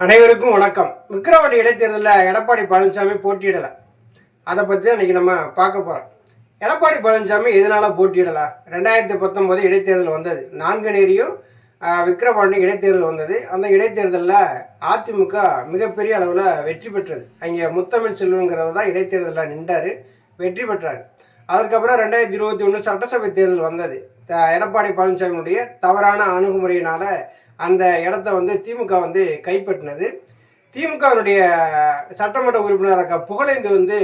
அனைவருக்கும் வணக்கம். விக்கிரவாண்டி இடைத்தேர்தலில் எடப்பாடி பழனிசாமி போட்டியிடலை. அதை பற்றி தான் இன்றைக்கி நம்ம பார்க்க போகிறோம். எடப்பாடி பழனிசாமி எதனால் போட்டியிடலை? 2019 இடைத்தேர்தல் வந்தது. நான்குநேரியும் விக்கிரவாண்டி இடைத்தேர்தல் வந்தது. அந்த இடைத்தேர்தலில் அதிமுக மிகப்பெரிய அளவில் வெற்றி பெற்றது. அங்கே முத்தமிழ் செல்வங்கிறவர் தான் இடைத்தேர்தலில் நின்றார், வெற்றி பெற்றார். அதுக்கப்புறம் 2021 சட்டசபை தேர்தல் வந்தது. எடப்பாடி பழனிசாமியினுடைய தவறான அணுகுமுறையினால் அந்த இடத்த திமுக கைப்பற்றினது. திமுகவினுடைய சட்டமன்ற உறுப்பினராக புகழேந்து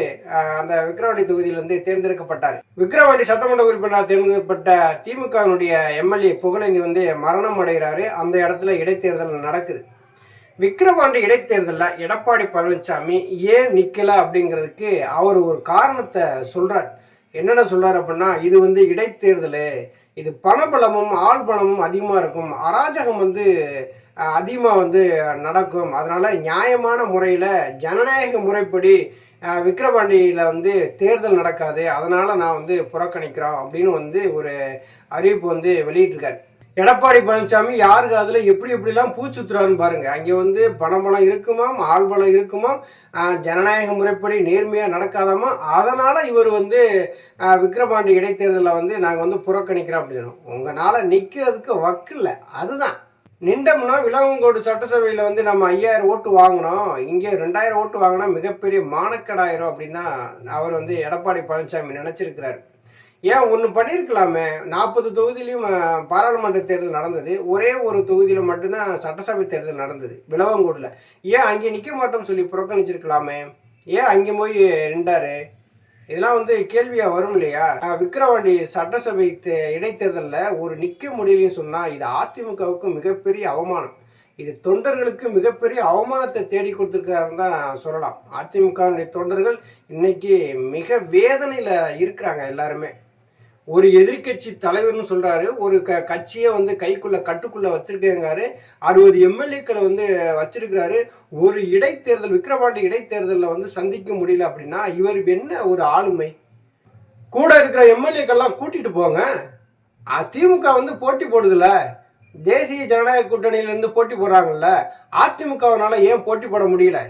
அந்த விக்கிரவாண்டி தொகுதியில் தேர்ந்தெடுக்கப்பட்டார். விக்கிரவாண்டி சட்டமன்ற உறுப்பினராக தேர்ந்தெடுக்கப்பட்ட திமுகவினுடைய எம்எல்ஏ புகழேந்து மரணம் அடைகிறாரு. அந்த இடத்துல இடைத்தேர்தல் நடக்குது. விக்கிரவாண்டி இடைத்தேர்தலில் எடப்பாடி பழனிசாமி ஏன் நிற்கல அப்படிங்கிறதுக்கு அவர் ஒரு காரணத்தை சொல்றார். என்னென்ன சொல்றாரு அப்படின்னா, இது இடைத்தேர்தல், இது பணபலமும் ஆள் பலமும் அதிகமாக இருக்கும், அராஜகம் அதிகமாக நடக்கும், அதனால நியாயமான முறையில் ஜனநாயக முறைப்படி விக்கிரவாண்டியில் தேர்தல் நடக்காது, அதனால நான் புறக்கணிக்கிறோம் அப்படின்னு ஒரு அறிவிப்பு வெளியிட்டிருக்காரு. எடப்பாடி பழனிசாமி யாருக்கு அதில் எப்படிலாம் பூச்சுத்துறாருன்னு பாருங்க. அங்கே பணபலம் இருக்குமாம், ஆள் பலம் இருக்குமாம், ஜனநாயக முறைப்படி நேர்மையாக நடக்காதாமா, அதனால் இவர் விக்கிரவாண்டி இடைத்தேர்தலில் நாங்கள் புறக்கணிக்கிறோம் அப்படின்னு. உங்களால் நிற்கிறதுக்கு வக்கில்ல. அதுதான் நின்றோம்னா விளவங்கோடு சட்டசபையில் நம்ம 5000 ஓட்டு வாங்கினோம், இங்கே 2000 ஓட்டு வாங்கினா மிகப்பெரிய மானக்கடாயிரும் அப்படின்னு தான் அவர் எடப்பாடி பழனிசாமி நினச்சிருக்கிறார். ஏன் ஒன்று பண்ணியிருக்கலாமே. 40 தொகுதியிலையும் பாராளுமன்ற தேர்தல் நடந்தது, ஒரே ஒரு தொகுதியில் மட்டும்தான் சட்டசபை தேர்தல் நடந்தது, விளவங்கோடில். ஏன் அங்கே நிற்க மாட்டோம்னு சொல்லி புறக்கணிச்சிருக்கலாமே. ஏன் அங்கே போய் நின்றாரு? இதெல்லாம் கேள்வியாக வரும் இல்லையா? விக்கிரவாண்டி சட்டசபை இடைத்தேர்தலில் ஒரு நிற்க முடியலன்னு சொன்னால் இது அதிமுகவுக்கு மிகப்பெரிய அவமானம். இது தொண்டர்களுக்கு மிகப்பெரிய அவமானத்தை தேடி கொடுத்துருக்காருன்னு தான் சொல்லலாம். அதிமுகவுடைய தொண்டர்கள் இன்னைக்கு மிக வேதனையில் இருக்கிறாங்க எல்லாருமே. ஒரு எதிர்கட்சி தலைவர்னு சொல்றாரு, ஒரு கட்சியை கைக்குள்ள கட்டுக்குள்ள வச்சிருக்காரு, 60 எம்எல்ஏக்களை வச்சிருக்கிறாரு. ஒரு இடைத்தேர்தல், விக்கிரவாண்டி இடைத்தேர்தலில் சந்திக்க முடியல அப்படின்னா இவர் என்ன ஒரு ஆளுமை? கூட இருக்கிற எம்எல்ஏக்கள்லாம் கூட்டிட்டு போங்க. திமுக போட்டி போடுதுல, தேசிய ஜனநாயக கூட்டணியிலிருந்து போட்டி போடுறாங்கல்ல, அதிமுகவினால ஏன் போட்டி போட முடியல?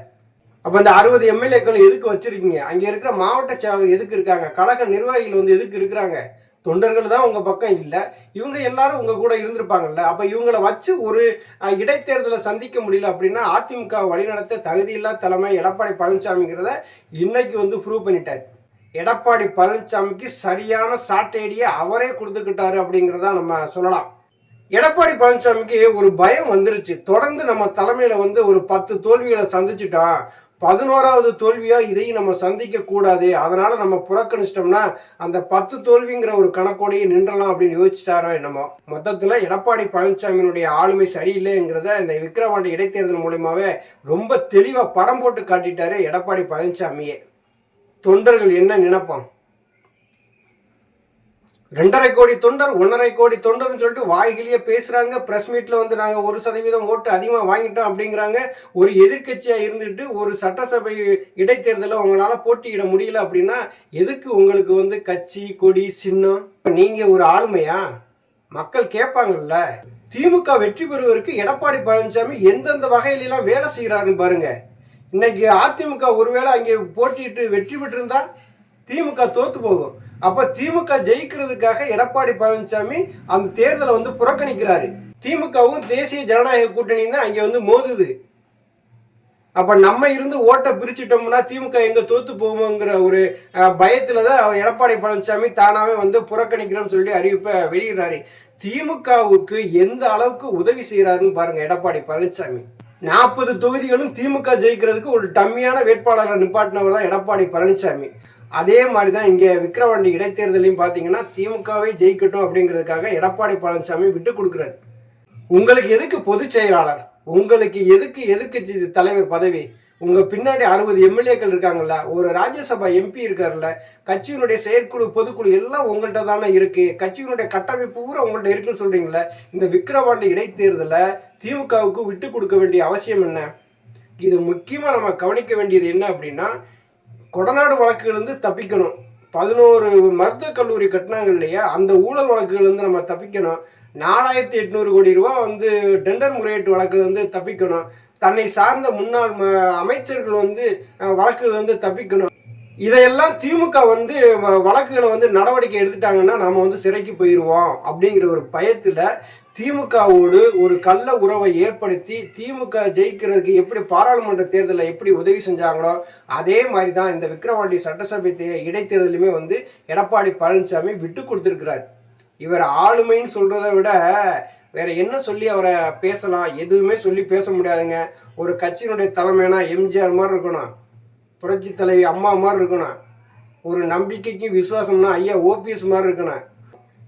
அப்போ இந்த 60 எம்எல்ஏக்கள் எதுக்கு வச்சிருக்கீங்க? அங்கே இருக்கிற மாவட்ட செயலாளர் எதுக்கு இருக்காங்க? கழக நிர்வாகிகள் எதுக்கு இருக்கிறாங்க? தொண்டர்கள் தான் உங்கள் பக்கம் இல்லை, இவங்க எல்லாரும் உங்கள் கூட இருந்திருப்பாங்கல்ல. அப்போ இவங்களை வச்சு ஒரு இடைத்தேர்தலை சந்திக்க முடியல அப்படின்னா அதிமுக வழிநடத்த தகுதியில்லா தலைமை எடப்பாடி பழனிசாமிங்கிறத இன்னைக்கு ப்ரூவ் பண்ணிட்டார். எடப்பாடி பழனிசாமிக்கு சரியான சாட்டையடியை அவரே கொடுத்துக்கிட்டாரு அப்படிங்கிறத நம்ம சொல்லலாம். எடப்பாடி பழனிசாமிக்கு ஒரு பயம் வந்துருச்சு. தொடர்ந்து நம்ம தலைமையில ஒரு 10 தோல்விகளை சந்திச்சுட்டோம், 11வது தோல்வியா இதையும் நம்ம சந்திக்க கூடாது, அதனால நம்ம புறக்கணிச்சிட்டோம்னா அந்த 10 தோல்விங்கிற ஒரு கணக்கோடையே நின்றலாம் அப்படின்னு யோசிச்சிட்டாரோ என்னமோ. மொத்தத்துல எடப்பாடி பழனிசாமியினுடைய ஆளுமை சரியில்லைங்கிறத இந்த விக்கிரவாண்டி இடைத்தேர்தல் மூலமாவே ரொம்ப தெளிவா படம் போட்டு காட்டிட்டாரு எடப்பாடி பழனிசாமியே. தொண்டர்கள் என்ன நினைப்பான்? 2.5 கோடி தொண்டர், 1.5 கோடி தொண்டர்னு சொல்லிட்டு வாய்கிலேயே பேசுறாங்க. பிரஸ் மீட்ல நாங்கள் 1% ஓட்டு அதிகமாக வாங்கிட்டோம் அப்படிங்கிறாங்க. ஒரு எதிர்கட்சியா இருந்துட்டு ஒரு சட்டசபை இடைத்தேர்தலில் உங்களால போட்டியிட முடியல அப்படின்னா எதுக்கு உங்களுக்கு கட்சி கொடி சின்னம்? நீங்க ஒரு ஆளுமையா? மக்கள் கேட்பாங்கல்ல. திமுக வெற்றி பெறுவதற்கு எடப்பாடி பழனிசாமி எந்தெந்த வகையிலாம் வேலை செய்கிறாருன்னு பாருங்க. இன்னைக்கு அதிமுக ஒருவேளை அங்கே போட்டிட்டு வெற்றி பெற்றிருந்தா திமுக தோத்து போகும். அப்ப திமுக ஜெயிக்கிறதுக்காக எடப்பாடி பழனிசாமி அந்த தேர்தலை புறக்கணிக்கிறாரு. திமுகவும் தேசிய ஜனநாயக கூட்டணி தான் அங்க மோதுது. அப்ப நம்ம இருந்து ஓட்டை பிரிச்சுட்டோம்னா திமுக எங்க தோத்து போகுமோங்கிற ஒரு பயத்துலதான் எடப்பாடி பழனிசாமி தானாவே புறக்கணிக்கிறோம்னு சொல்லி அறிவிப்பை வெளியிடுறாரு. திமுகவுக்கு எந்த அளவுக்கு உதவி செய்யறாருன்னு பாருங்க எடப்பாடி பழனிசாமி. 40 தொகுதிகளும் திமுக ஜெயிக்கிறதுக்கு ஒரு டம்மியான வேட்பாளரை நிப்பாட்டினவர் தான் எடப்பாடி பழனிசாமி. அதே மாதிரி தான் இங்கே விக்கிரவாண்டி இடைத்தேர்தலையும் பார்த்தீங்கன்னா திமுகவை ஜெயிக்கட்டும் அப்படிங்கிறதுக்காக எடப்பாடி பழனிசாமி விட்டு கொடுக்குறாரு. உங்களுக்கு எதுக்கு பொதுச் செயலாளர்? உங்களுக்கு எதுக்கு எதிர்கட்சி தலைவர் பதவி? உங்கள் பின்னாடி 60 எம்எல்ஏக்கள் இருக்காங்கல்ல, ஒரு ராஜ்யசபா எம்பி இருக்காருல்ல, கட்சியினுடைய செயற்குழு பொதுக்குழு எல்லாம் உங்கள்கிட்ட தானே இருக்கு, கட்சியினுடைய கட்டமைப்பு பூரா உங்கள்கிட்ட இருக்குன்னு சொல்றீங்களே. இந்த விக்கிரவாண்டி இடைத்தேர்தலில் திமுகவுக்கு விட்டு கொடுக்க வேண்டிய அவசியம் என்ன? இது முக்கியமாக நம்ம கவனிக்க வேண்டியது என்ன அப்படின்னா, கொடநாடு வழக்குகள் தப்பிக்கணும். 11 மருத்துவக் கல்லூரி கட்டினாங்க இல்லையா, அந்த ஊழல் வழக்குகள் நம்ம தப்பிக்கணும். 4800 கோடி ரூபா டெண்டர் முறையீட்டு வழக்குகள் தப்பிக்கணும். தன்னை சார்ந்த முன்னாள் அமைச்சர்கள் வந்து வழக்குகள் வந்து தப்பிக்கணும். இதையெல்லாம் திமுக வந்து வழக்குகளை வந்து நடவடிக்கை எடுத்துட்டாங்கன்னா நாம வந்து சிறைக்கு போயிடுவோம் அப்படிங்கிற ஒரு பயத்துல திமுகவோடு ஒரு கள்ள உறவை ஏற்படுத்தி திமுக ஜெயிக்கிறதுக்கு எப்படி பாராளுமன்ற தேர்தலில் எப்படி உதவி செஞ்சாங்களோ அதே மாதிரி தான் இந்த விக்கிரவாண்டி சட்டசபை இடைத்தேர்தலுமே வந்து எடப்பாடி பழனிசாமி விட்டு கொடுத்துருக்கிறார். இவர் ஆளுமைன்னு சொல்றதை விட வேற என்ன சொல்லி அவரை பேசலாம்? எதுவுமே சொல்லி பேச முடியாதுங்க. ஒரு கட்சியினுடைய தலைமைனா எம்ஜிஆர் மாதிரி இருக்கணும், புரட்சி தலைவி அம்மா மாதிரி இருக்கணும், ஒரு நம்பிக்கைக்கும் விசுவாசம்னா ஐயா ஓபிஎஸ் மாதிரி இருக்கணும்.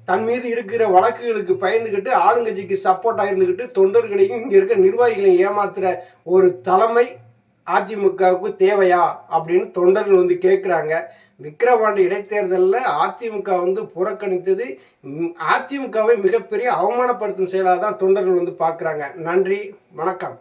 தன் மீது இருக்கிற வழக்குகளுக்கு பயந்துக்கிட்டு ஆளுங்கட்சிக்கு சப்போர்ட்டாக இருந்துக்கிட்டு தொண்டர்களையும் இங்கே இருக்க நிர்வாகிகளையும் ஏமாத்துற ஒரு தலைமை அதிமுகவுக்கு தேவையா அப்படின்னு தொண்டர்கள் வந்து கேட்குறாங்க. விக்கிரவாண்டி இடைத்தேர்தலில் அதிமுக வந்து புறக்கணித்தது அதிமுகவை மிகப்பெரிய அவமானப்படுத்தும் செயலாக தான் தொண்டர்கள் வந்து பார்க்குறாங்க. நன்றி, வணக்கம்.